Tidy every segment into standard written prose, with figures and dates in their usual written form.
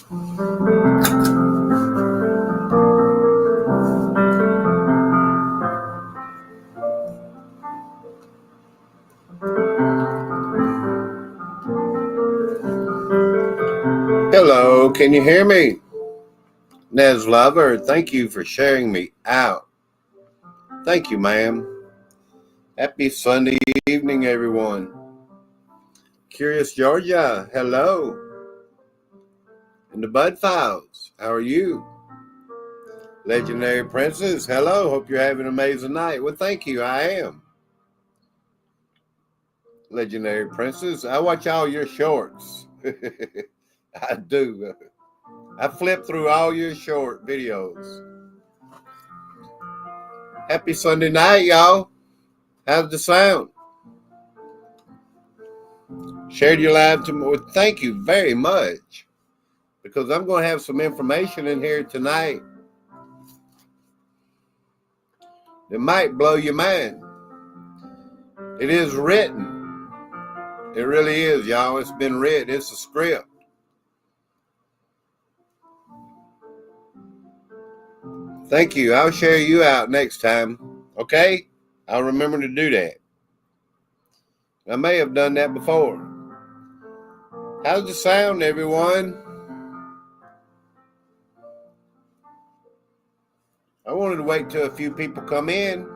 Hello, can you hear me? Nez Lover, thank you for sharing me out. Thank you, ma'am. Happy Sunday evening, everyone. Curious Georgia, hello. And the Bud Files, how are you? Legendary Princess, hello. Hope you're having an amazing night. Well, thank you, I am. Legendary Princess, I watch all your shorts. I do. I flip through all your short videos. Happy Sunday night, y'all. How's the sound? Shared your live tomorrow. Thank you very much. Because I'm going to have some information in here tonight that might blow your mind. It is written. It really is, y'all. It's been written. It's a script. Thank you. I'll share you out next time. Okay? I'll remember to do that. I may have done that before. How's the sound, everyone? I wanted to wait till a few people come in.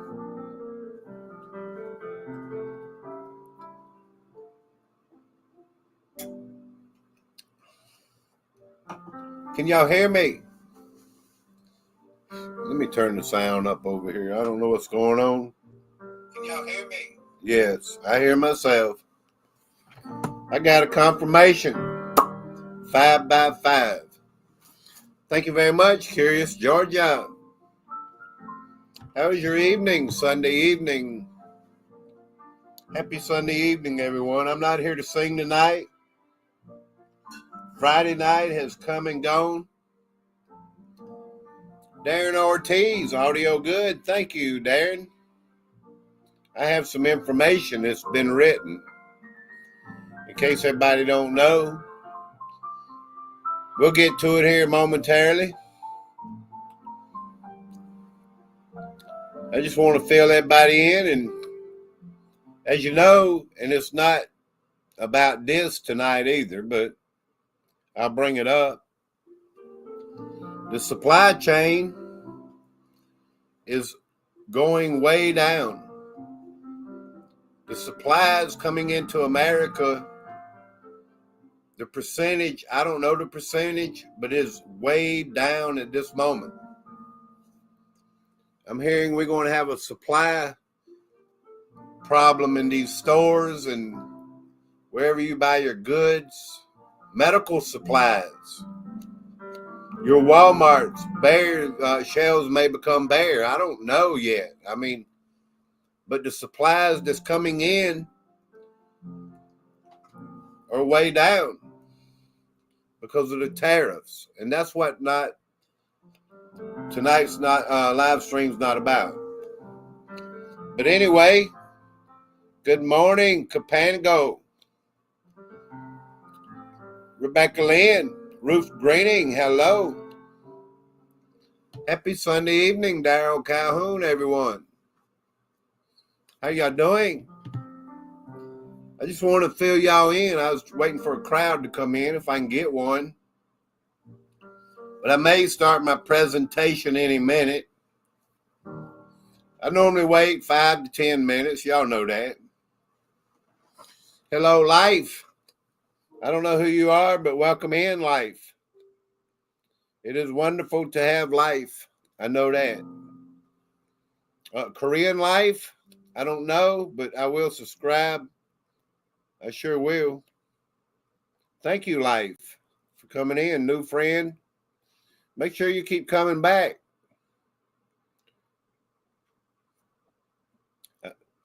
Can y'all hear me? Let me turn the sound up over here. I don't know what's going on. Can y'all hear me? Yes, I hear myself. I got a confirmation. 5 by 5. Thank you very much, Curious Georgia. How was your evening, Sunday evening? Happy Sunday evening, everyone. I'm not here to sing tonight. Friday night has come and gone. Darren Ortiz, audio good. Thank you, Darren. I have some information that's been written. In case everybody don't know, we'll get to it here momentarily. I just want to fill everybody in, and as you know, and it's not about this tonight either, but I'll bring it up. The supply chain is going way down. The supplies coming into America, the percentage, I don't know the percentage, but it's way down at this moment. I'm hearing we're going to have a supply problem in these stores and wherever you buy your goods, medical supplies. Your Walmart's bare shelves may become bare. I don't know yet. I mean, but the supplies that's coming in are way down because of the tariffs. And that's what tonight's live stream's not about. But anyway, good morning, Capango. Rebecca Lynn, Ruth Greening, hello. Happy Sunday evening, Daryl Calhoun, everyone. How y'all doing? I just want to fill y'all in. I was waiting for a crowd to come in if I can get one. But I may start my presentation any minute. I normally wait 5 to 10 minutes. Y'all know that. Hello, Life. I don't know who you are, but welcome in, Life. It is wonderful to have Life. I know that. Korean Life, I don't know, but I will subscribe. I sure will. Thank you, Life, for coming in. New friend. Make sure you keep coming back.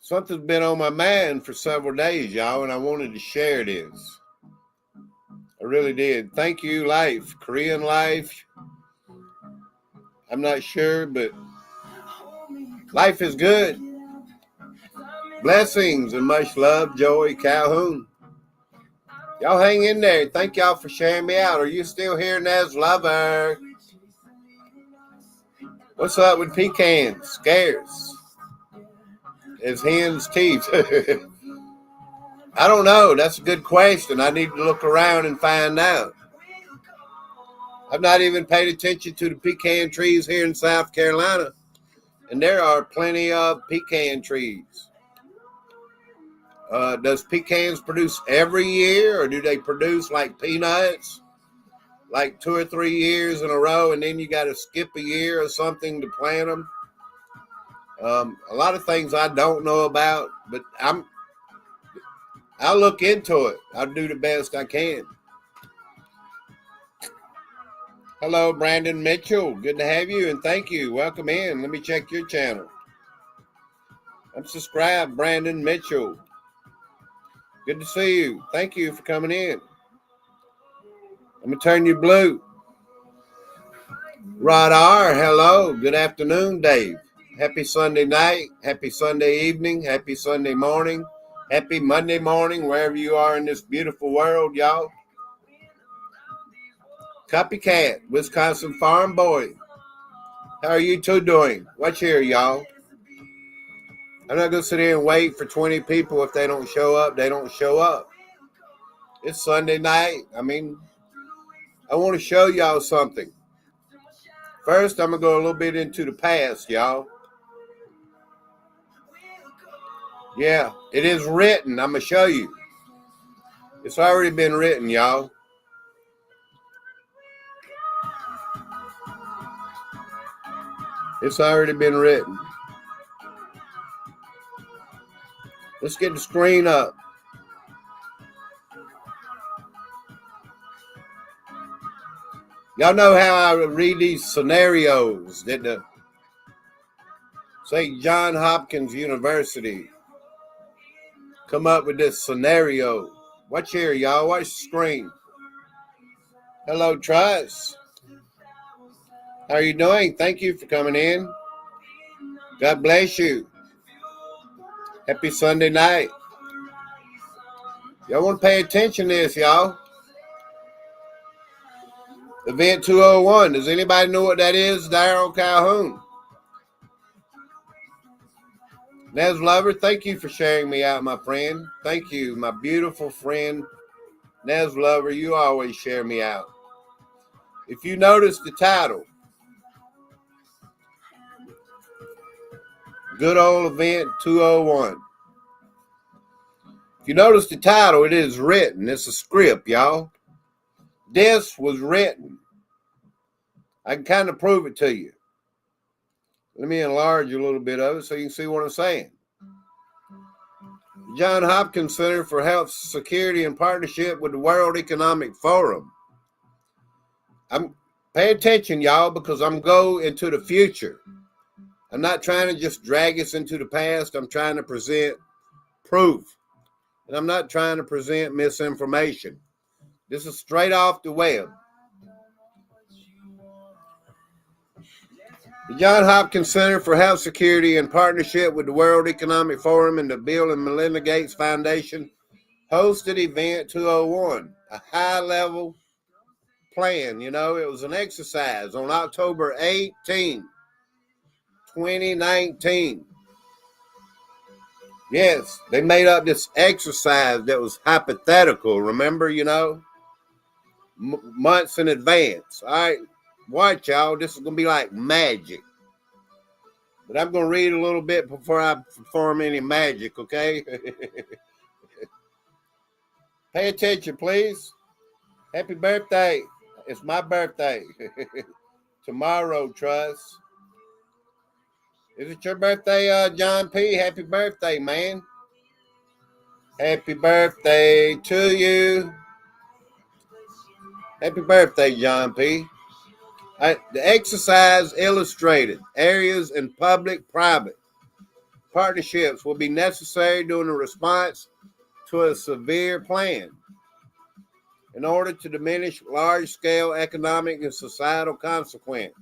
Something's been on my mind for several days, y'all, and I wanted to share this. I really did. Thank you, Life. Korean Life. I'm not sure, but life is good. Blessings and much love, Joey Calhoun. Y'all hang in there. Thank y'all for sharing me out. Are you still here, Naz Lover? What's up with pecans? Scarce as hen's teeth. I don't know. That's a good question. I need to look around and find out. I've not even paid attention to the pecan trees here in South Carolina, and there are plenty of pecan trees. Does pecans produce every year, or do they produce like peanuts, like 2 or 3 years in a row, and then you got to skip a year or something to plant them? A lot of things I don't know about, but I'll look into it. I'll do the best I can. Hello, Brandon Mitchell. Good to have you, and thank you. Welcome in. Let me check your channel. I'm subscribed, Brandon Mitchell. Good to see you. Thank you for coming in. I'm going to turn you blue. Rod R., hello. Good afternoon, Dave. Happy Sunday night. Happy Sunday evening. Happy Sunday morning. Happy Monday morning, wherever you are in this beautiful world, y'all. Copycat, Wisconsin Farm Boy. How are you two doing? What's here, y'all? I'm not going to sit here and wait for 20 people. If they don't show up, they don't show up. It's Sunday night. I want to show y'all something. First, I'm going to go a little bit into the past, y'all. Yeah, it is written. I'm going to show you. It's already been written, y'all. It's already been written. Let's get the screen up. Y'all know how I read these scenarios that the St. Johns Hopkins University come up with this scenario. Watch here, y'all. Watch the screen. Hello, Truss. How are you doing? Thank you for coming in. God bless you. Happy Sunday night. Y'all want to pay attention to this, y'all. Event 201. Does anybody know what that is? Daryl Calhoun. Nez Lover, thank you for sharing me out, my friend. Thank you, my beautiful friend. Nez Lover, you always share me out. If you notice the title, Good Old Event 201. If you notice the title, it is written. It's a script, y'all. This was written. I can kind of prove it to you. Let me enlarge a little bit of it so you can see what I'm saying. Johns Hopkins Center for Health Security in partnership with the World Economic Forum. Pay attention, y'all, because I'm going into the future. I'm not trying to just drag us into the past. I'm trying to present proof. And I'm not trying to present misinformation. This is straight off the web. The Johns Hopkins Center for Health Security, in partnership with the World Economic Forum and the Bill and Melinda Gates Foundation, hosted Event 201, a high-level plan. You know, it was an exercise on October 18, 2019. Yes, they made up this exercise that was hypothetical, remember, months in advance. All right, watch, y'all. This is going to be like magic. But I'm going to read a little bit before I perform any magic, okay? Pay attention, please. Happy birthday. It's my birthday. Tomorrow, Truss. Is it your birthday, John P? Happy birthday, man. Happy birthday to you. Happy birthday, John P. The exercise illustrated areas in public-private partnerships will be necessary during the response to a severe plan in order to diminish large-scale economic and societal consequence.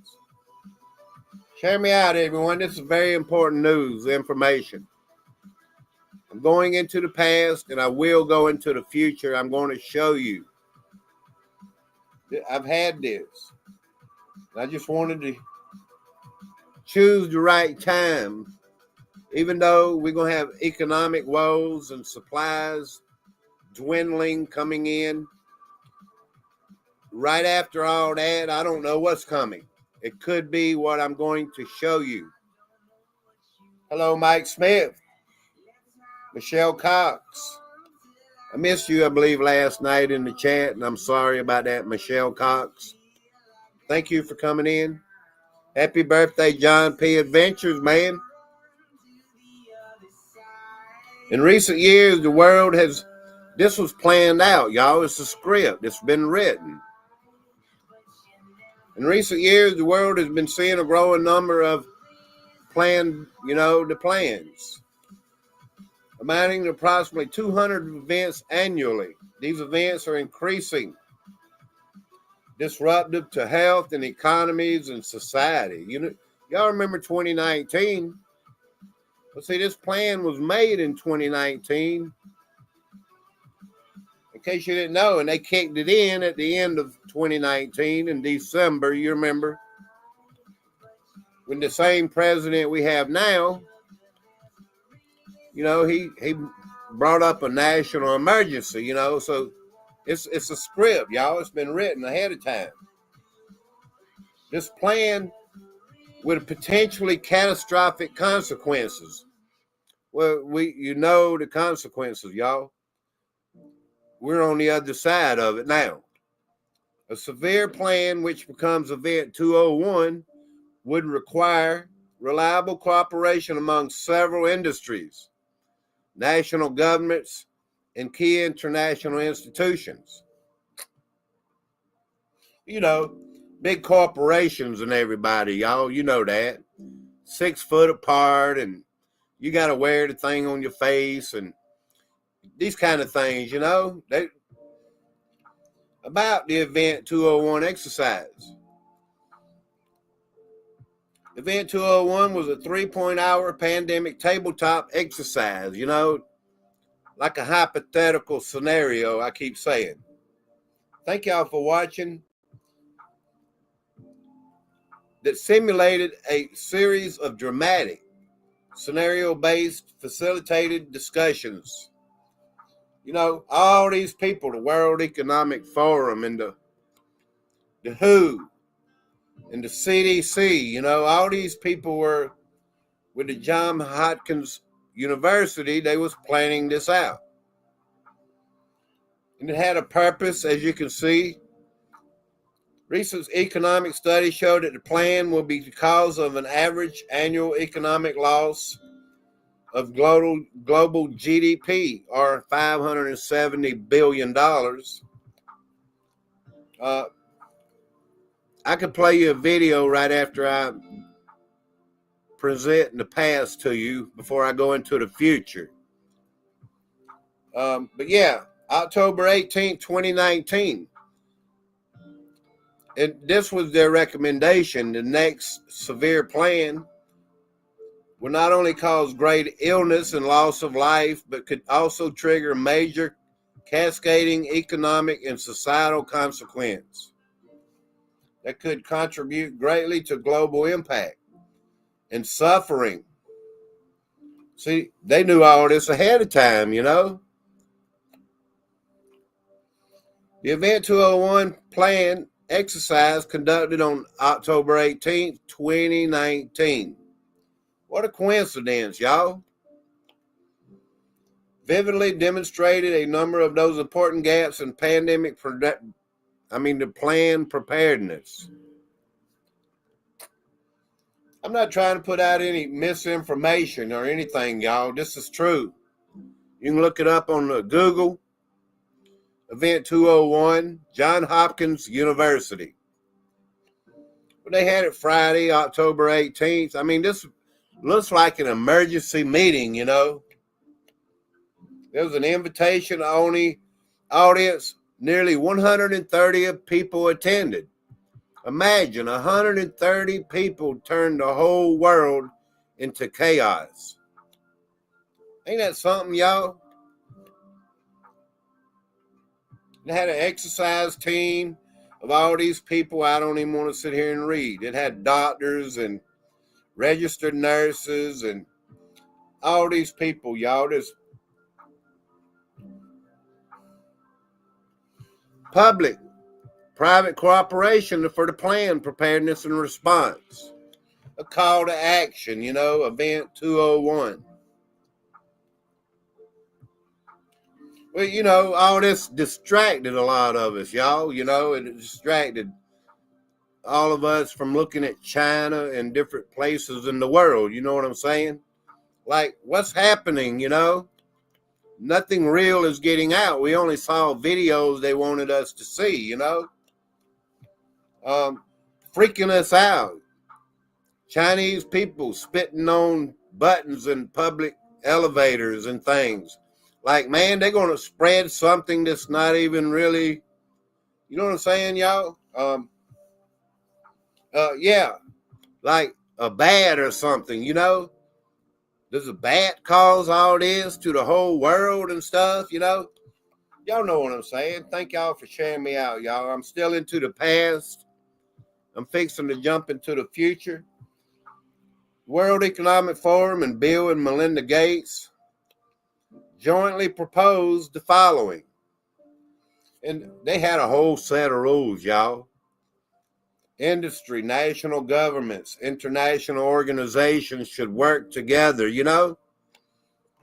Share me out, everyone. This is very important news, information. I'm going into the past, and I will go into the future. I'm going to show you. I've had this. I just wanted to choose the right time. Even though we're going to have economic woes and supplies dwindling coming in, right after all that, I don't know what's coming. It could be what I'm going to show you. Hello, Mike Smith. Michelle Cox. I missed you, I believe, last night in the chat, and I'm sorry about that, Michelle Cox. Thank you for coming in. Happy birthday, John P. Adventures, man. In recent years, the world this was planned out, y'all. It's a script. It's been written. In recent years, the world has been seeing a growing number of the plans, amounting to approximately 200 events annually. These events are increasing, disruptive to health and economies and society. Y'all remember 2019? Well, see, this plan was made in 2019, in case you didn't know, and they kicked it in at the end of 2019 in December. You remember when the same president we have now, he brought up a national emergency, so it's a script, y'all. It's been written ahead of time. This plan with potentially catastrophic consequences. Well, the consequences, y'all. We're on the other side of it now. A severe plan, which becomes Event 201, would require reliable cooperation among several industries, national governments, and key international institutions. Big corporations and everybody, y'all, you know that. 6 foot apart, and you got to wear the thing on your face and these kind of things, about the Event 201 exercise. Event 201 was a 3-hour pandemic tabletop exercise, like a hypothetical scenario, I keep saying. Thank y'all for watching. That simulated a series of dramatic, scenario-based, facilitated discussions. All these people, the World Economic Forum and the WHO and the CDC, all these people were with the Johns Hopkins University. They was planning this out. And it had a purpose, as you can see. Recent economic studies showed that the plan will be the cause of an average annual economic loss of global GDP, or $570 billion. I could play you a video right after I present the past to you before I go into the future. But yeah, October 18th, 2019. And this was their recommendation. The next severe plan will not only cause great illness and loss of life, but could also trigger major cascading economic and societal consequence that could contribute greatly to global impact and suffering. See, they knew all this ahead of time, The Event 201 plan exercise conducted on October 18th, 2019. What a coincidence, y'all. Vividly demonstrated a number of those important gaps in pandemic the plan preparedness. I'm not trying to put out any misinformation or anything, y'all. This is true. You can look it up on Google. Event 201, Johns Hopkins University. But they had it Friday, October 18th. This looks like an emergency meeting, There was an invitation-only audience. Nearly 130 people attended. Imagine 130 people turned the whole world into chaos. Ain't that something, y'all? It had an exercise team of all these people I don't even want to sit here and read. It had doctors and registered nurses and all these people, y'all. This public private cooperation for the plan, preparedness, and response. A call to action, Event 201. Well, all this distracted a lot of us, y'all. It distracted all of us from looking at China and different places in the world. You know what I'm saying? Like, what's happening, Nothing real is getting out. We only saw videos they wanted us to see, freaking us out. Chinese people spitting on buttons in public elevators and things. Like, man, they're going to spread something that's not even really, you know what I'm saying, y'all? Yeah, like a bat or something, Does a bat cause all this to the whole world and stuff, Y'all know what I'm saying. Thank y'all for sharing me out, y'all. I'm still into the past. I'm fixing to jump into the future. World Economic Forum and Bill and Melinda Gates jointly proposed the following. And they had a whole set of rules, y'all. Industry, national governments, international organizations should work together,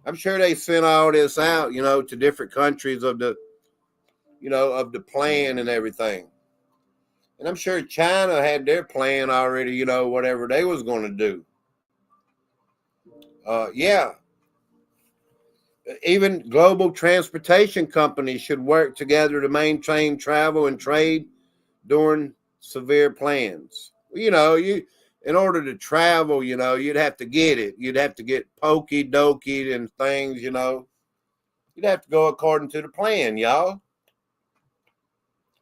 I'm sure they sent all this out, to different countries of the plan and everything. And I'm sure China had their plan already, whatever they was going to do. Yeah. Even global transportation companies should work together to maintain travel and trade during severe plans. In order to travel, you'd have to get it. You'd have to get pokey dokey and things, You'd have to go according to the plan, y'all.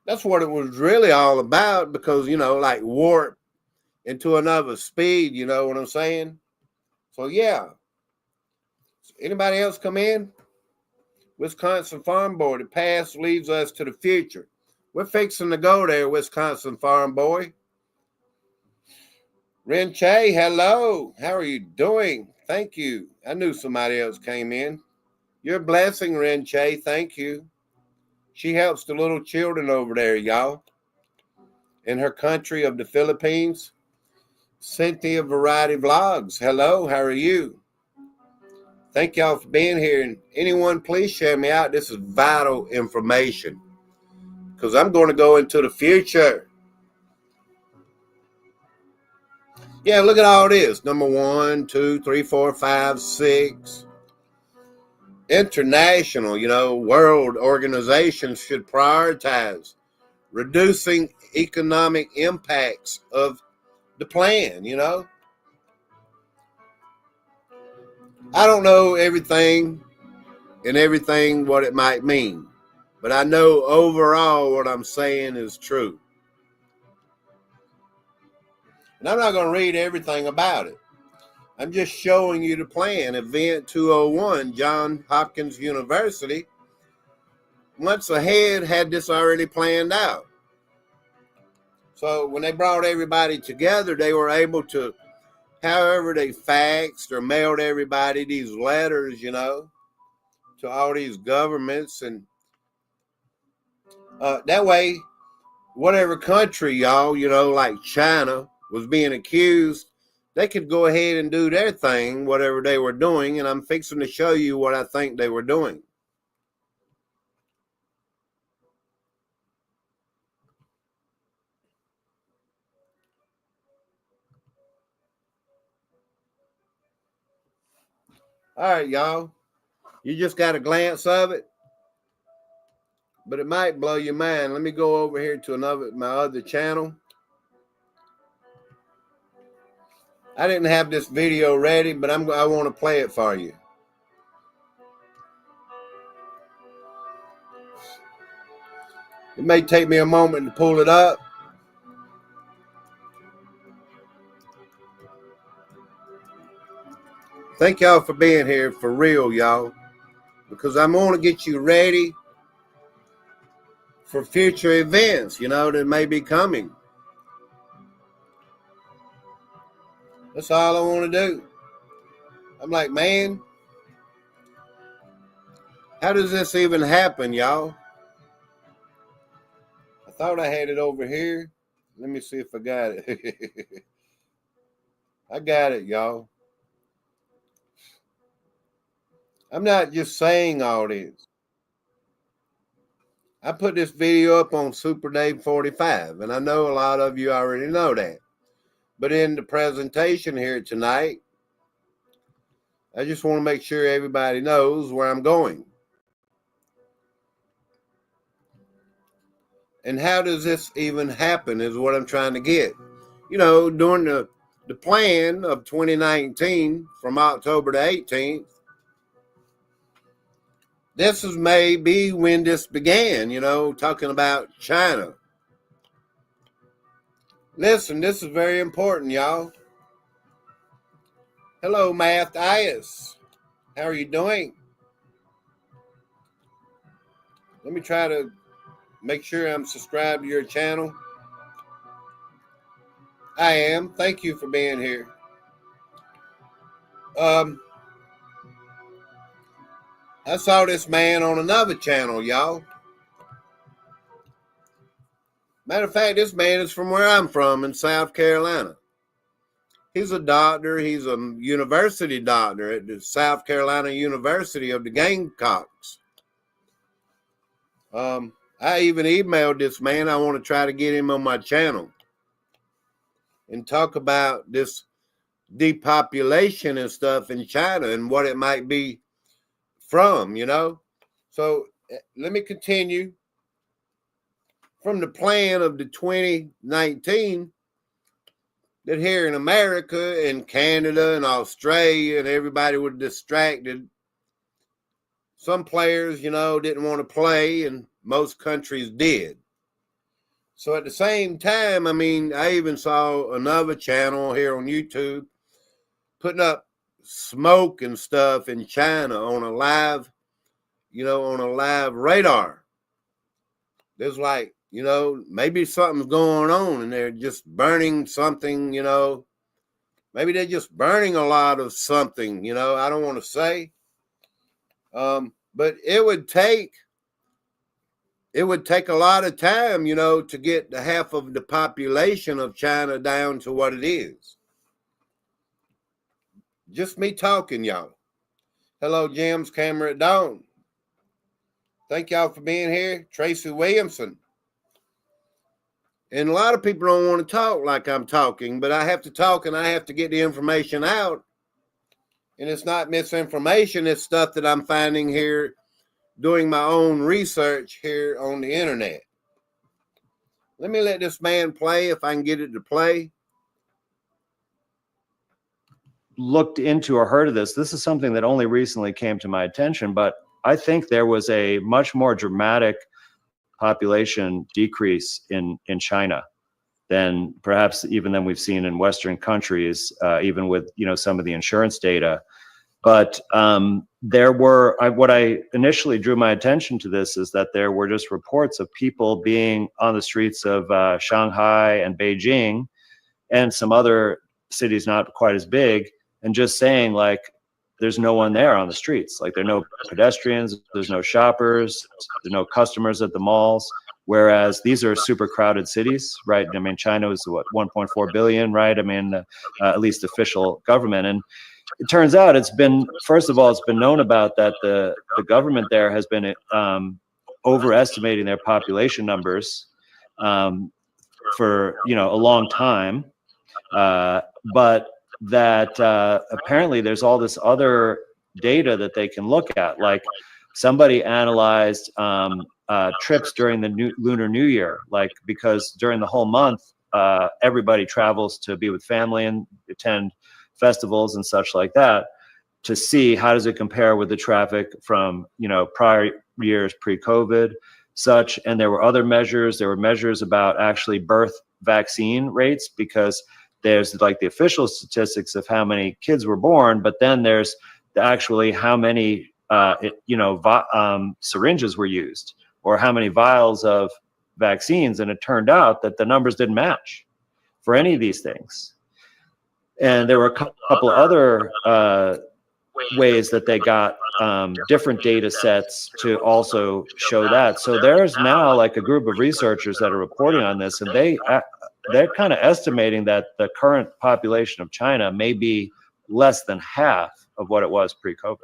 That's what it was really all about because, like warp into another speed, you know what I'm saying? So, yeah. Anybody else come in? Wisconsin Farm Board, the past leads us to the future. We're fixing to go there, Wisconsin Farm Boy. Ren Che, hello. How are you doing? Thank you. I knew somebody else came in. You're a blessing, Ren Che. Thank you. She helps the little children over there, y'all. In her country of the Philippines. Cynthia Variety Vlogs. Hello, how are you? Thank y'all for being here. And anyone, please share me out. This is vital information because I'm going to go into the future. Yeah, look at all this. Number 1, 2, 3, 4, 5, 6. International, world organizations should prioritize reducing economic impacts of the plan, I don't know everything what it might mean, but I know overall what I'm saying is true. And I'm not going to read everything about it. I'm just showing you the plan. Event 201, Johns Hopkins University, months ahead had this already planned out. So when they brought everybody together, they were able to, however they faxed or mailed everybody these letters, to all these governments. And that way, whatever country, y'all, like China was being accused, they could go ahead and do their thing, whatever they were doing. And I'm fixing to show you what I think they were doing. All right, y'all. You just got a glance of it, but it might blow your mind. Let me go over here to my other channel. I didn't have this video ready, but I want to play it for you. It may take me a moment to pull it up. thank y'all for being here for real, y'all, because I'm going to get you ready for future events, that may be coming. That's all I want to do. I'm like, man, how does this even happen, y'all? I thought I had it over here. Let me see if I got it. I got it, y'all. I'm not just saying all this. I put this video up on Super Dave 45, and I know a lot of you already know that. But in the presentation here tonight, I just want to make sure everybody knows where I'm going. And how does this even happen is what I'm trying to get. During the plan of 2019 from October the 18th, this is maybe when this began, talking about China. Listen, this is very important, y'all. Hello, Matthias. How are you doing? Let me try to make sure I'm subscribed to your channel. I am. Thank you for being here. I saw this man on another channel, y'all. Matter of fact, this man is from where I'm from in South Carolina. He's a doctor. He's a university doctor at the South Carolina University of the Gamecocks. I even emailed this man. I want to try to get him on my channel and talk about this depopulation and stuff in China and what it might be from, So let me continue. From the plan of the 2019, that here in America and Canada and Australia and everybody was distracted. Some players, didn't want to play, and most countries did. So at the same time, I even saw another channel here on YouTube putting up smoke and stuff in China on a live, radar. There's like, maybe something's going on and they're just burning something, maybe they're just burning a lot of something, I don't want to say. But it would take a lot of time, to get the half of the population of China down to what it is. Just me talking, y'all. Hello, James Cameron at Dawn. Thank y'all for being here. Tracy Williamson. And a lot of people don't want to talk like I'm talking, but I have to talk and I have to get the information out. And it's not misinformation. It's stuff that I'm finding here doing my own research here on the internet. Let me let this man play if I can get it to play. Looked into or heard of this. This is something that only recently came to my attention, but I think there was a much more dramatic population decrease in China than perhaps even than we've seen in Western countries, even with some of the insurance data. But there were, what I initially drew my attention to this is that there were just reports of people being on the streets of Shanghai and Beijing and some other cities not quite as big, and just saying like, there's no one there on the streets. Like there are no pedestrians, there's no shoppers, there's no customers at the malls. Whereas these are super crowded cities, right? China is what, 1.4 billion, right? At least official government. And it turns out first of all, it's been known about that the government there has been overestimating their population numbers for, a long time. But that apparently there's all this other data that they can look at. Like somebody analyzed trips during the Lunar New Year, like because during the whole month, everybody travels to be with family and attend festivals and such like that, to see how does it compare with the traffic from prior years pre-COVID such. And there were other measures. There were measures about actually birth vaccine rates, because there's like the official statistics of how many kids were born, but then there's actually how many syringes were used, or how many vials of vaccines, and it turned out that the numbers didn't match for any of these things. And there were a couple other ways that they got different data sets to also show that. So there's now like a group of researchers that are reporting on this, and they're kind of estimating that the current population of China may be less than half of what it was pre-COVID,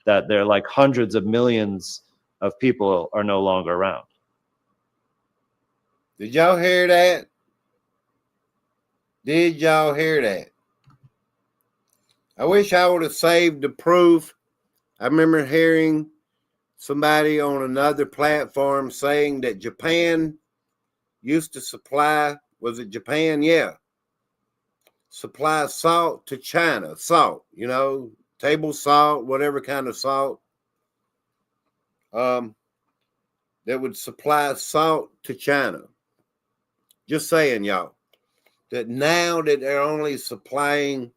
that they're like hundreds of millions of people are no longer around. Did y'all hear that? Did y'all hear that? I wish I would have saved the proof. I remember hearing somebody on another platform saying that Japan used to supply, was it Japan? Yeah. Supply salt to China. Salt, table salt, whatever kind of salt. That would supply salt to China. Just saying, y'all, that now that they're only supplying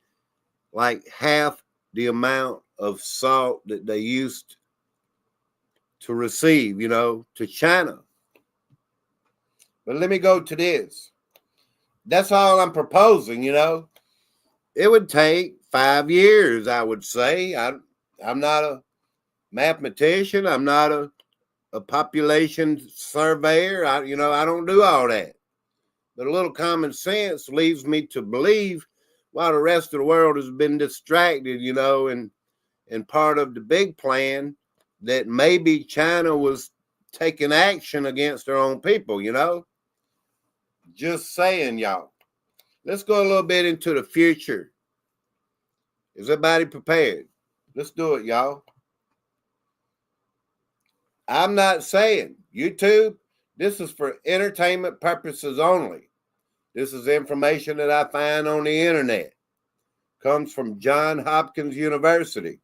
like half the amount of salt that they used to receive, to China. But let me go to this. That's all I'm proposing, It would take 5 years, I would say. I'm not a mathematician. I'm not a population surveyor. I don't do all that. But a little common sense leads me to believe while the rest of the world has been distracted, and part of the big plan, that maybe China was taking action against their own people, Just saying, y'all. Let's go a little bit into the future. Is everybody prepared? Let's do it, y'all. I'm not saying, YouTube, this is for entertainment purposes only. This is information that I find on the internet. Comes from Johns Hopkins University.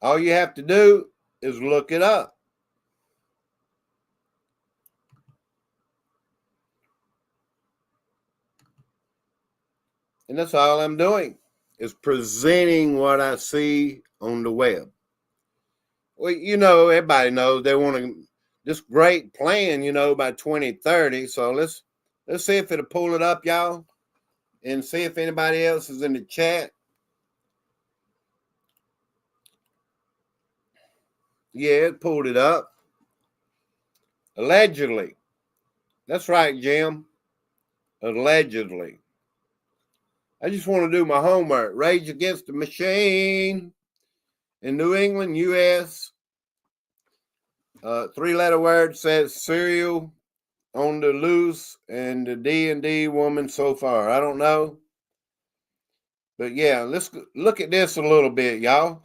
All you have to do is look it up. And that's all I'm doing, is presenting what I see on the web. Well, everybody knows they want this great plan, by 2030. So let's see if it'll pull it up, y'all, and see if anybody else is in the chat. Yeah, it pulled it up. Allegedly. That's right, Jim. Allegedly. I just want to do my homework. Rage Against the Machine in New England, U.S. 3-letter word says cereal on the loose, and the D&D woman so far. I don't know. But yeah, let's look at this a little bit, y'all.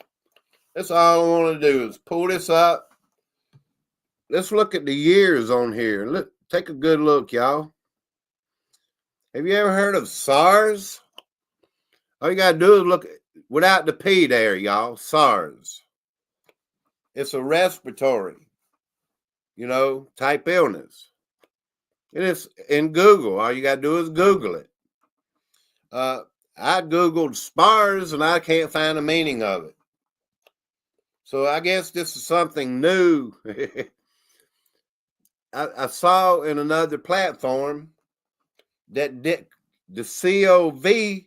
That's all I want to do is pull this up. Let's look at the years on here. Look, take a good look, y'all. Have you ever heard of SARS? All you got to do is look without the P there, y'all. SARS. It's a respiratory, type illness. And it's in Google. All you got to do is Google it. I Googled SPARS and I can't find the meaning of it. So I guess this is something new. I saw in another platform that the COV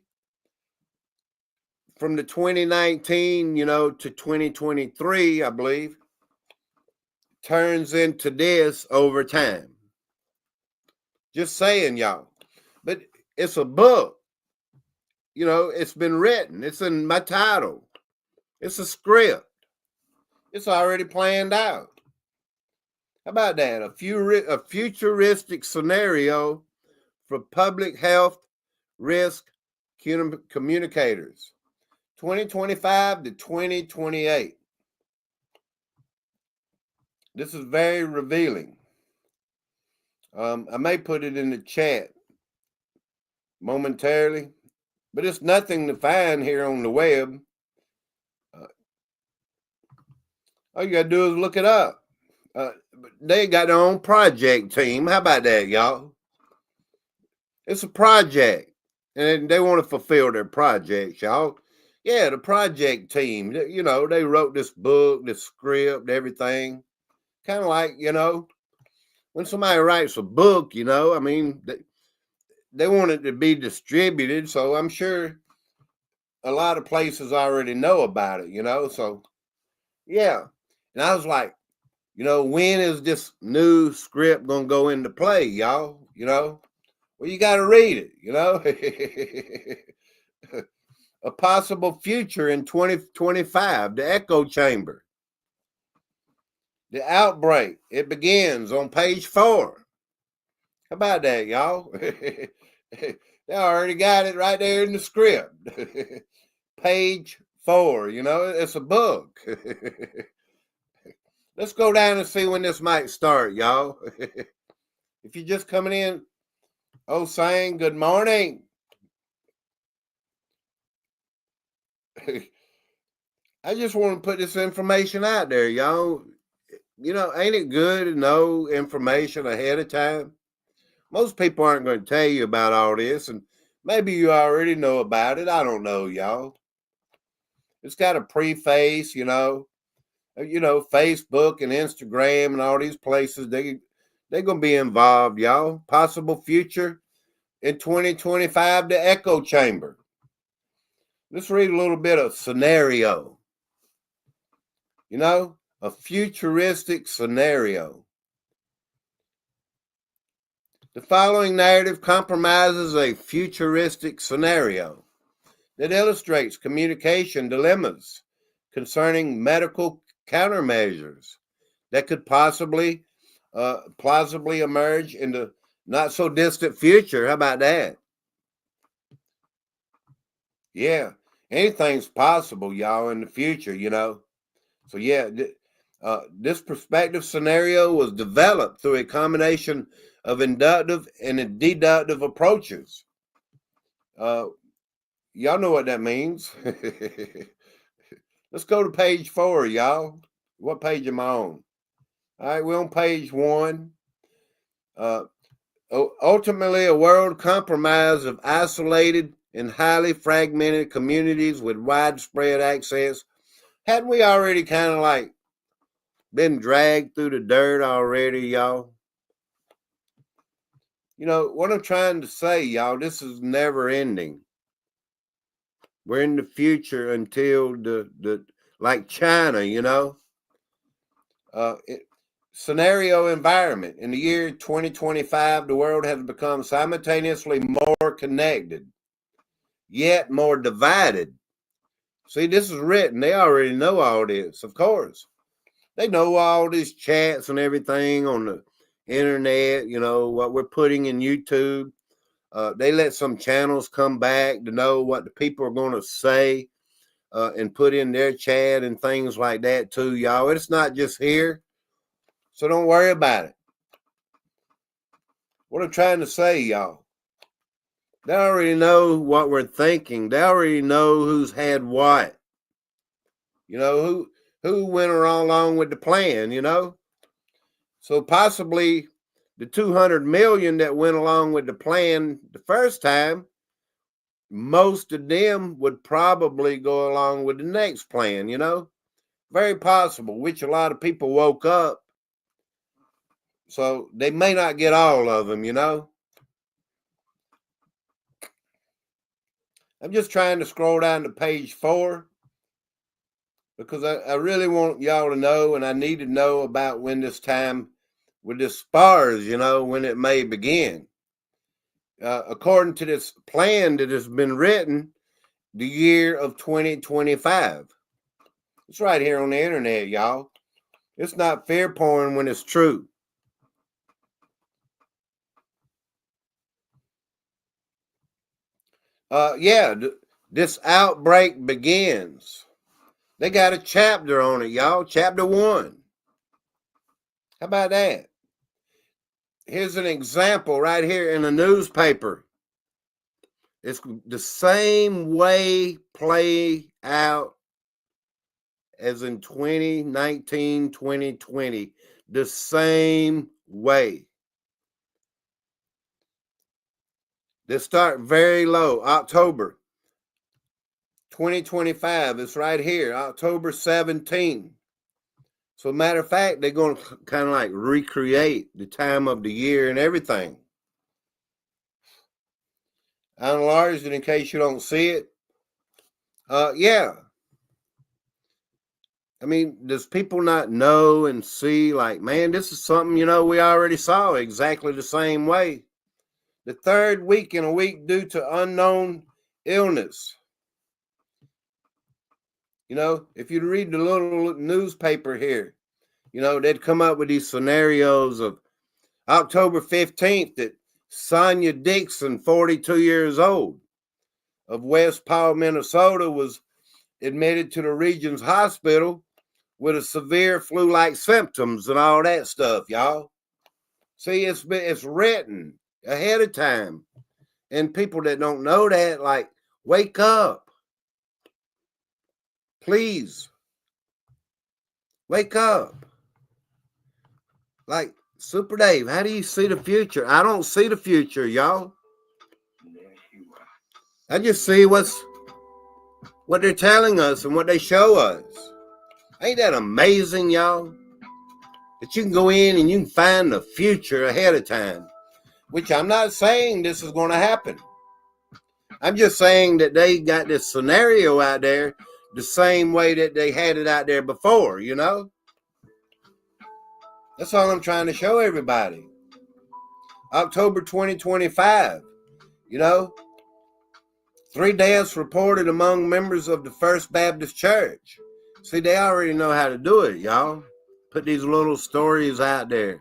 from the 2019, to 2023, I believe, turns into this over time. Just saying, y'all. But it's a book. It's been written. It's in my title. It's a script. It's already planned out. How about that? A futuristic scenario for public health risk communicators. 2025 to 2028. This is very revealing. I may put it in the chat momentarily, but it's nothing to find here on the web. All you got to do is look it up. they got their own project team. How about that, y'all? It's a project, and they want to fulfill their projects, y'all. Yeah, the project team. You know, they wrote this book, this script, everything. Kind of like, you know, when somebody writes a book, you know, I mean, they want it to be distributed. So I'm sure a lot of places already know about it, you know. So, yeah. And I was like, you know, when is this new script going to go into play, y'all? You know, well, you got to read it, you know. A possible future in 2025, the echo chamber. The outbreak, it begins on page 4. How about that, y'all? They already got it right there in the script. Page 4, you know, it's a book. Let's go down and see when this might start, y'all. If you're just coming in, saying good morning. I just want to put this information out there, y'all. You know, ain't it good to know information ahead of time? Most people aren't going to tell you about all this, and maybe you already know about it. I don't know, y'all. It's got a preface, you know. Facebook and Instagram and all these places, they're going to be involved, y'all. Possible future in 2025, the echo chamber. Let's read a little bit of scenario. You know, a futuristic scenario. The following narrative compromises a futuristic scenario that illustrates communication dilemmas concerning medical countermeasures that could possibly plausibly emerge in the not so distant future. How about that? Yeah, anything's possible, y'all, in the future, you know. So yeah, this perspective scenario was developed through a combination of inductive and deductive approaches. Y'all know what that means. Let's go to page 4, y'all. What page am I on? All right, we're on page 1. Ultimately, a world compromise of isolated and highly fragmented communities with widespread access. Hadn't we already kind of like been dragged through the dirt already, y'all? You know, what I'm trying to say, y'all, this is never ending. We're in the future until the like China, you know. Scenario environment. In the year 2025, the world has become simultaneously more connected, yet more divided. See, this is written. They already know all this, of course. They know all these chats and everything on the internet, you know, what we're putting in YouTube. They let some channels come back to know what the people are going to say and put in their chat and things like that too, y'all. It's not just here. So don't worry about it. What I'm trying to say, y'all, they already know what we're thinking. They already know who's had what. You know, who went along with the plan, you know? So possibly the 200 million that went along with the plan the first time, most of them would probably go along with the next plan, you know? Very possible, which a lot of people woke up. So they may not get all of them, you know? I'm just trying to scroll down to page 4 because I really want y'all to know, and I need to know about when this time with this SPARS, you know, when it may begin. According to this plan that has been written, the year of 2025. It's right here on the internet, y'all. It's not fear porn when it's true. This outbreak begins. They got a chapter on it, y'all. Chapter 1. How about that? Here's an example right here in the newspaper. It's the same way play out as in 2019, 2020. the same way. They start very low. October 2025. It's right here, October 17th. So, matter of fact, they're going to kind of like recreate the time of the year and everything. I enlarged it in case you don't see it. Yeah. I mean, does people not know and see, like, man, this is something, we already saw exactly the same way. The third week in a week due to unknown illness. If you read the little newspaper here, they'd come up with these scenarios of October 15th that Sonia Dixon, 42 years old, of West Powell, Minnesota, was admitted to the region's hospital with a severe flu-like symptoms and all that stuff, y'all. See, it's written ahead of time. And people that don't know that, like, wake up. Please. Wake up. Like, Super Dave, how do you see the future? I don't see the future, y'all. I just see what they're telling us and what they show us. Ain't that amazing, y'all? That you can go in and you can find the future ahead of time. Which I'm not saying this is going to happen. I'm just saying that they got this scenario out there the same way that they had it out there before, That's all I'm trying to show everybody. October 2025, 3 deaths reported among members of the First Baptist Church. See, they already know how to do it, y'all. Put these little stories out there.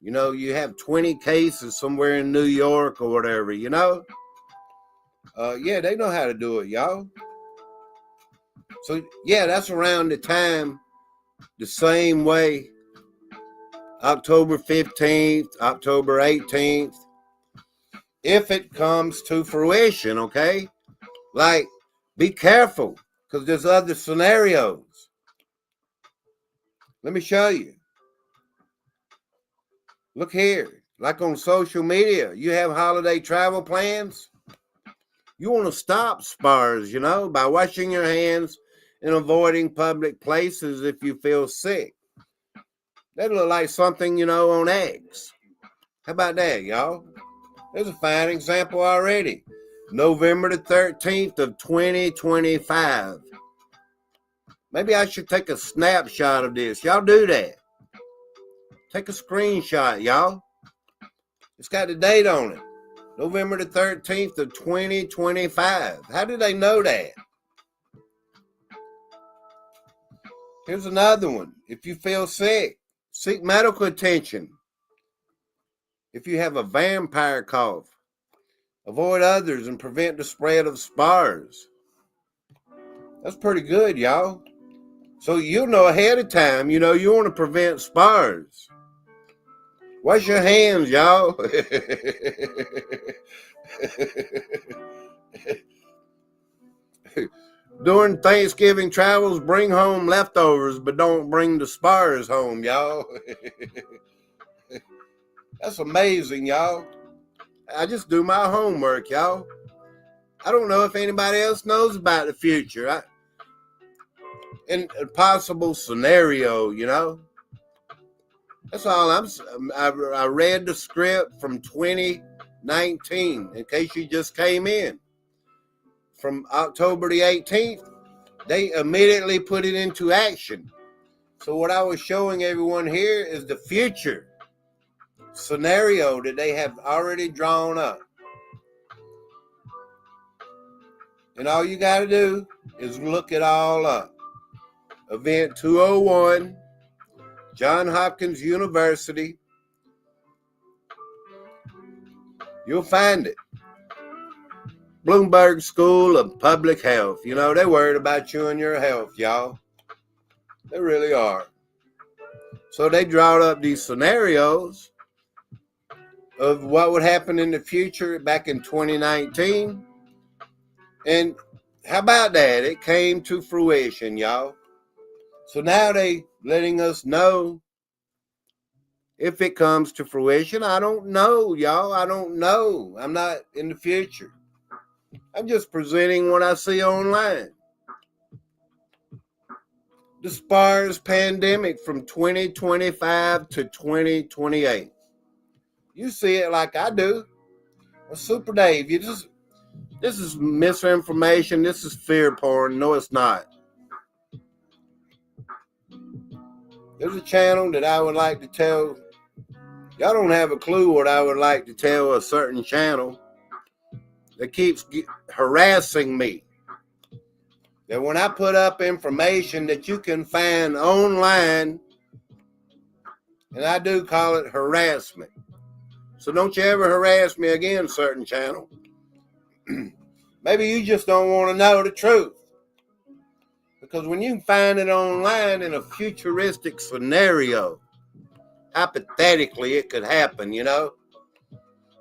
You have 20 cases somewhere in New York or whatever, Yeah, they know how to do it, y'all. So, yeah, that's around the time, the same way, October 15th, October 18th, if it comes to fruition, okay? Like, be careful, because there's other scenarios. Let me show you. Look here, like on social media, you have holiday travel plans. You want to stop SPARS, by washing your hands and avoiding public places if you feel sick. That look like something, on eggs. How about that, y'all? There's a fine example already. November the 13th of 2025. Maybe I should take a snapshot of this. Y'all do that. Take a screenshot, y'all. It's got the date on it. November the 13th of 2025. How did they know that? Here's another one. If you feel sick, seek medical attention. If you have a vampire cough, avoid others and prevent the spread of SPARS. That's pretty good, y'all. So you'll know ahead of time, you want to prevent SPARS. Wash your hands, y'all. During Thanksgiving travels, bring home leftovers, but don't bring the SPARS home, y'all. That's amazing, y'all. I just do my homework, y'all. I don't know if anybody else knows about the future. In a possible scenario, That's all I read the script from 2019, in case you just came in. From October the 18th, they immediately put it into action. So what I was showing everyone here is the future scenario that they have already drawn up. And all you got to do is look it all up. Event 201, Johns Hopkins University. You'll find it. Bloomberg School of Public Health. They're worried about you and your health, y'all. They really are. So they drawed up these scenarios of what would happen in the future back in 2019. And how about that? It came to fruition, y'all. So now they letting us know if it comes to fruition. I don't know, y'all. I don't know. I'm not in the future. I'm just presenting what I see online. The SPARS pandemic from 2025 to 2028. You see it like I do. Well, Super Dave, this is misinformation. This is fear porn. No, it's not. There's a channel that I would like to tell. Y'all don't have a clue what I would like to tell a certain channel that keeps harassing me. That when I put up information that you can find online, and I do call it harassment. So don't you ever harass me again, certain channel. Maybe you just don't want to know the truth. Because when you can find it online in a futuristic scenario, hypothetically it could happen, you know.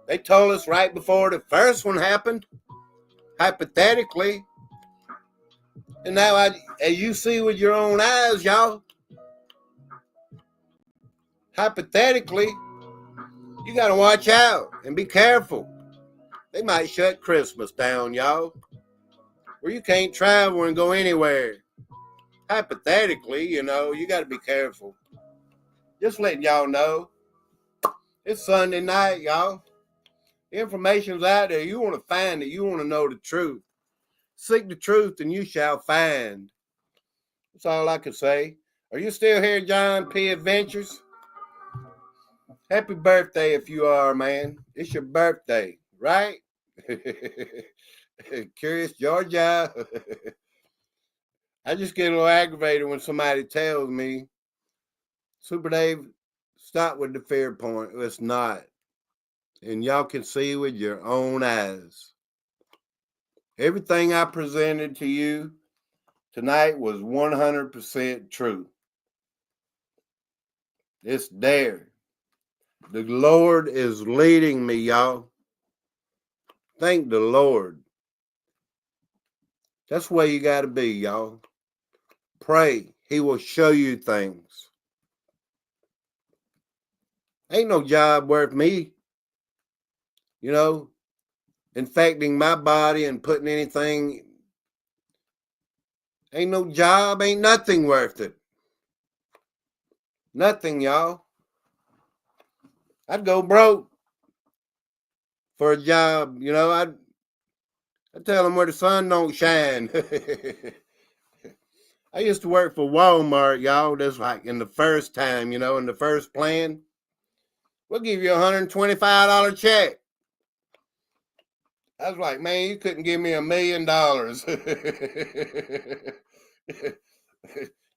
They told us right before the first one happened, hypothetically. And now, as you see with your own eyes, y'all, hypothetically, you got to watch out and be careful. They might shut Christmas down, y'all, where you can't travel and go anywhere. Hypothetically, you know, you got to be careful. Just letting y'all know. It's Sunday night, y'all. The information's out there. You want to find it. You want to know the truth. Seek the truth and you shall find. That's all I can say. Are you still here, John P. Adventures? Happy birthday if you are, man. It's your birthday, right? Curious Georgia. I just get a little aggravated when somebody tells me, Super Dave, stop with the fear point. It's not. And y'all can see with your own eyes. Everything I presented to you tonight was 100% true. It's there. The Lord is leading me, y'all. Thank the Lord. That's the way you got to be, y'all. Pray. He will show you things. Ain't no job worth me, you know, infecting my body and putting anything. Ain't no job, ain't nothing worth it. Nothing, y'all. I'd go broke for a job, you know. I'd tell them where the sun don't shine. I used to work for Walmart, y'all. That's like in the first time, you know, in the first plan. We'll give you $125 check. I was like, man, you couldn't give me $1 million. The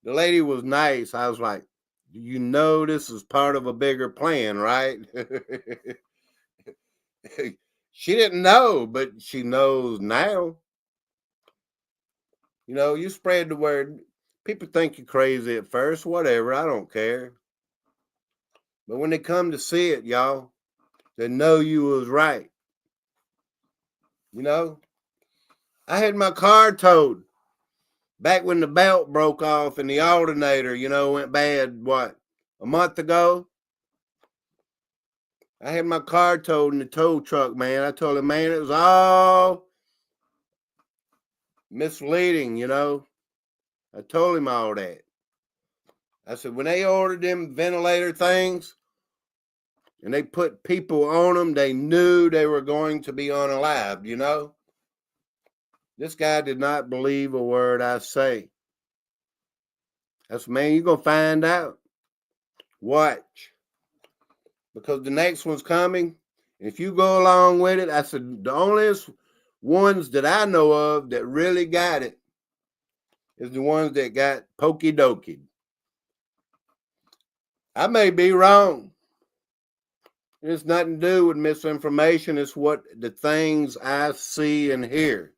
lady was nice. I was like, you know, this is part of a bigger plan, right? She didn't know, but she knows now. You know, you spread the word. People think you're crazy at first, whatever. I don't care. But when they come to see it, y'all, they know you was right. You know, I had my car towed back when the belt broke off and the alternator, you know, went bad, what, a month ago? I had my car towed in the tow truck, man. I told him, man, it was all misleading, you know. I told him all that. I said, when they ordered them ventilator things and they put people on them, they knew they were going to be unalived, you know. This guy did not believe a word I say. I said, man, you're going to find out. Watch. Because the next one's coming. If you go along with it, I said, the only ones that I know of that really got it is the ones that got pokey dokey. I may be wrong. It's nothing to do with misinformation. It's what the things I see and hear.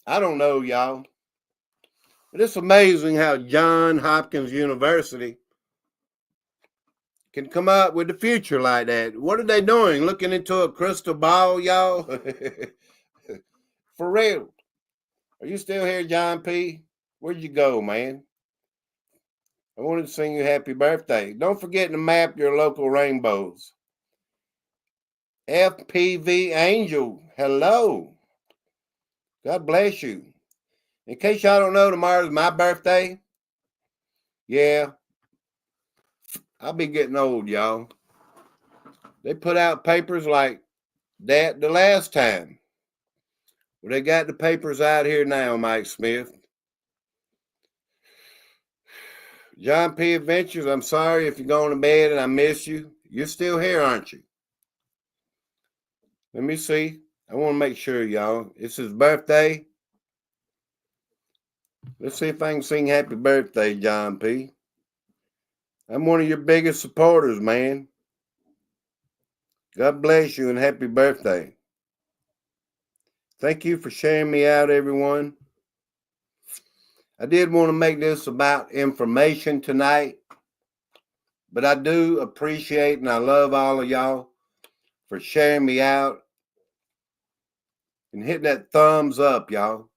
I don't know, y'all. But it's amazing how Johns Hopkins University can come up with the future like that. What are they doing? Looking into a crystal ball, y'all? For real. Are you still here, John P? Where'd you go, man? I wanted to sing you happy birthday. Don't forget to map your local rainbows. FPV Angel, hello. God bless you. In case y'all don't know, tomorrow's my birthday. Yeah, I'll be getting old, y'all. They put out papers like that the last time. Well, they got the papers out here now, Mike Smith. John P. Adventures, I'm sorry if you're going to bed and I miss you. You're still here, aren't you? Let me see. I want to make sure, y'all. It's his birthday. Let's see if I can sing happy birthday, John P. I'm one of your biggest supporters, man. God bless you and happy birthday. Thank you for sharing me out, everyone. I did want to make this about information tonight, but I do appreciate and I love all of y'all for sharing me out and hitting that thumbs up, y'all.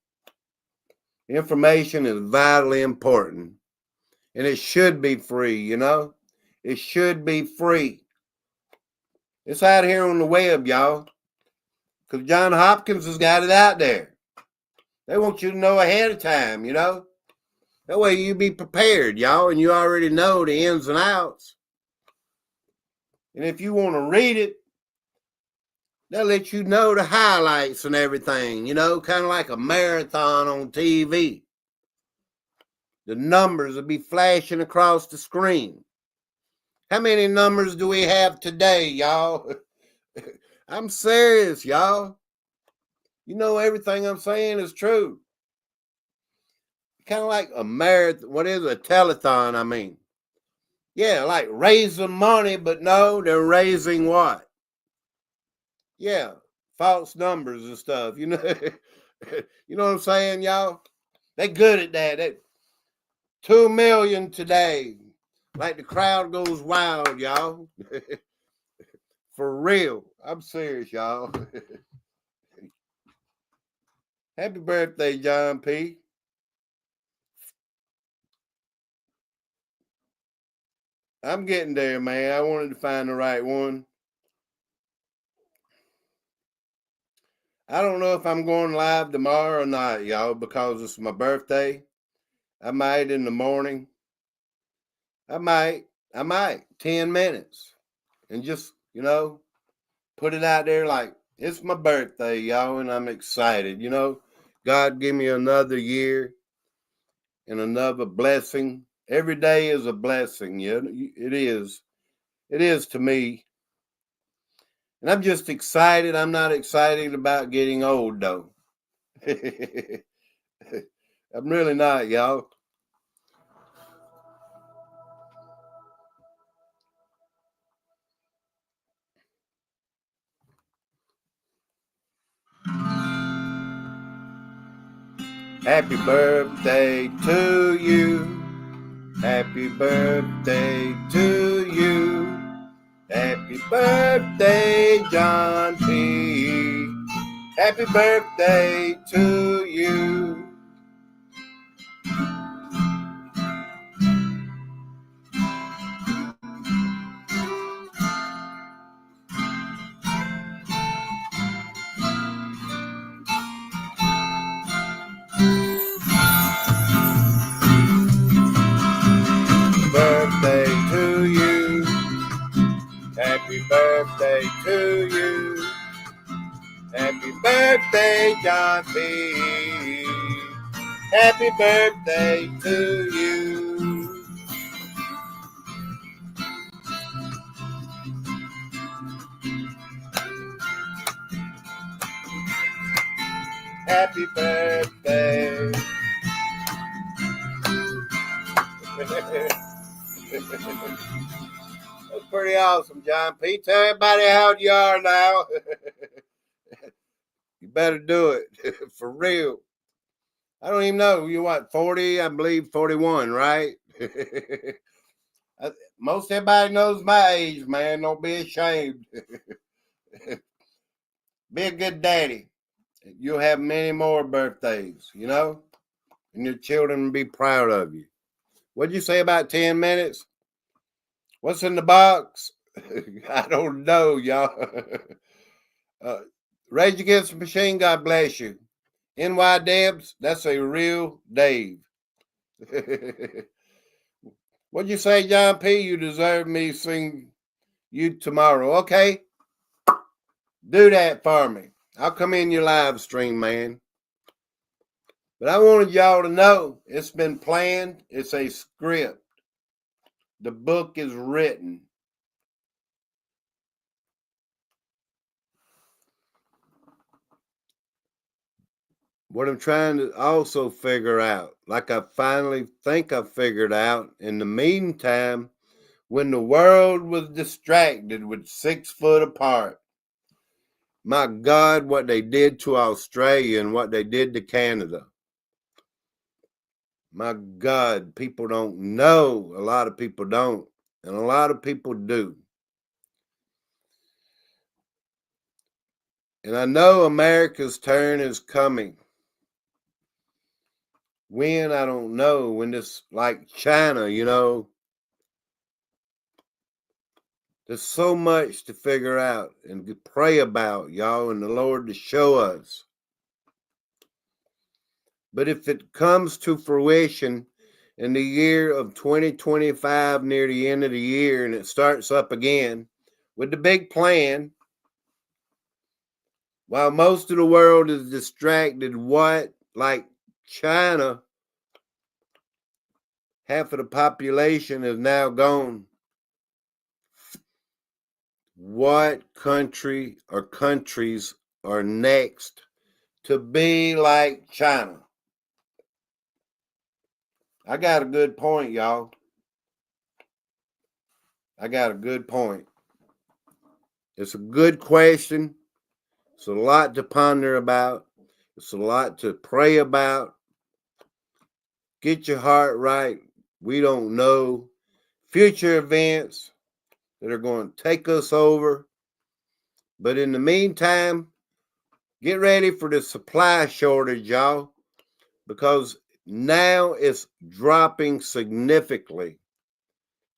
Information is vitally important, and it should be free, you know? It should be free. It's out here on the web, y'all, because John Hopkins has got it out there. They want you to know ahead of time, you know? That way you be prepared, y'all, and you already know the ins and outs. And if you want to read it, they'll let you know the highlights and everything, you know, kind of like a marathon on TV. The numbers will be flashing across the screen. How many numbers do we have today, y'all? I'm serious, y'all. You know everything I'm saying is true. Kind of like a marathon. What is a telethon, I mean? Yeah, like raising money, but no, they're raising what? Yeah, false numbers and stuff. You know, you know what I'm saying, y'all? They good at that. They 2 million today. Like the crowd goes wild, y'all. For real. I'm serious, y'all. Happy birthday, John P. I'm getting there, man. I wanted to find the right one. I don't know if I'm going live tomorrow or not, y'all, because it's my birthday. I might in the morning. I might. 10 minutes. And just, you know, put it out there like, it's my birthday, y'all, and I'm excited. You know, God give me another year and another blessing. Every day is a blessing. Yeah, it is. It is to me. And I'm just excited. I'm not excited about getting old, though. I'm really not, y'all. Happy birthday to you. Happy birthday to you. Happy birthday, John P. Happy birthday to you. Birthday to you. Happy birthday to you. Happy birthday, John P. Happy birthday to you. Happy birthday. That's pretty awesome, John P. Tell everybody how old you are now. You better do it. For real. I don't even know. You what, 40? I believe 41, right? Most everybody knows my age, man. Don't be ashamed. Be a good daddy. You'll have many more birthdays, you know? And your children will be proud of you. What'd you say about 10 minutes? What's in the box? I don't know, y'all. Rage Against the Machine, God bless you. NY Debs, that's a real Dave. What'd you say, John P? You deserve me to sing you tomorrow. Okay? Do that for me. I'll come in your live stream, man. But I wanted y'all to know it's been planned. It's a script. The book is written. What I'm trying to also figure out, like I finally think I figured out, in the meantime, when the world was distracted with 6 foot apart, my God, what they did to Australia and what they did to Canada. My God, people don't know. A lot of people don't. And a lot of people do. And I know America's turn is coming. When, I don't know. When this, like China, you know, there's so much to figure out and to pray about, y'all, and the Lord to show us. But if it comes to fruition in the year of 2025, near the end of the year, and it starts up again with the big plan, while most of the world is distracted, what, like China, half of the population is now gone. What country or countries are next to be like China? I got a good point, y'all. I got a good point. It's a good question. It's a lot to ponder about. It's a lot to pray about. Get your heart right. We don't know future events that are going to take us over. But in the meantime, get ready for the supply shortage, y'all, because now it's dropping significantly.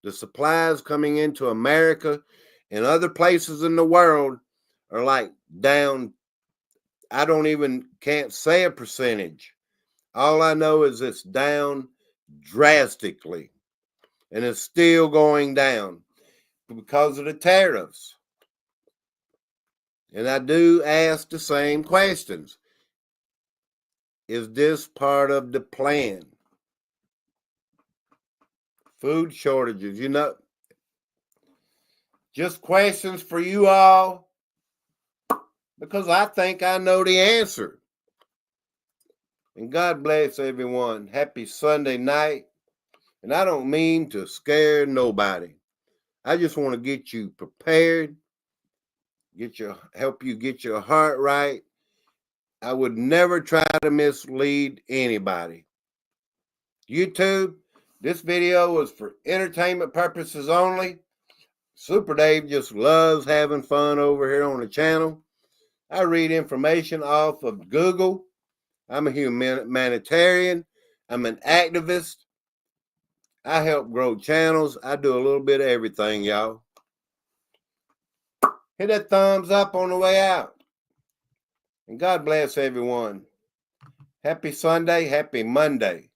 The supplies coming into America and other places in the world are like down. I can't say a percentage. All I know is it's down drastically, and it's still going down because of the tariffs. And I do ask the same questions. Is this part of the plan? Food shortages, you know, just questions for you all, because I think I know the answer. And God bless everyone. Happy Sunday night. And I don't mean to scare nobody. I just want to get you prepared, help you get your heart right. I would never try to mislead anybody. YouTube, this video was for entertainment purposes only. Super Dave just loves having fun over here on the channel. I read information off of Google. I'm a humanitarian. I'm an activist. I help grow channels. I do a little bit of everything, y'all. Hit that thumbs up on the way out. And God bless everyone. Happy Sunday. Happy Monday.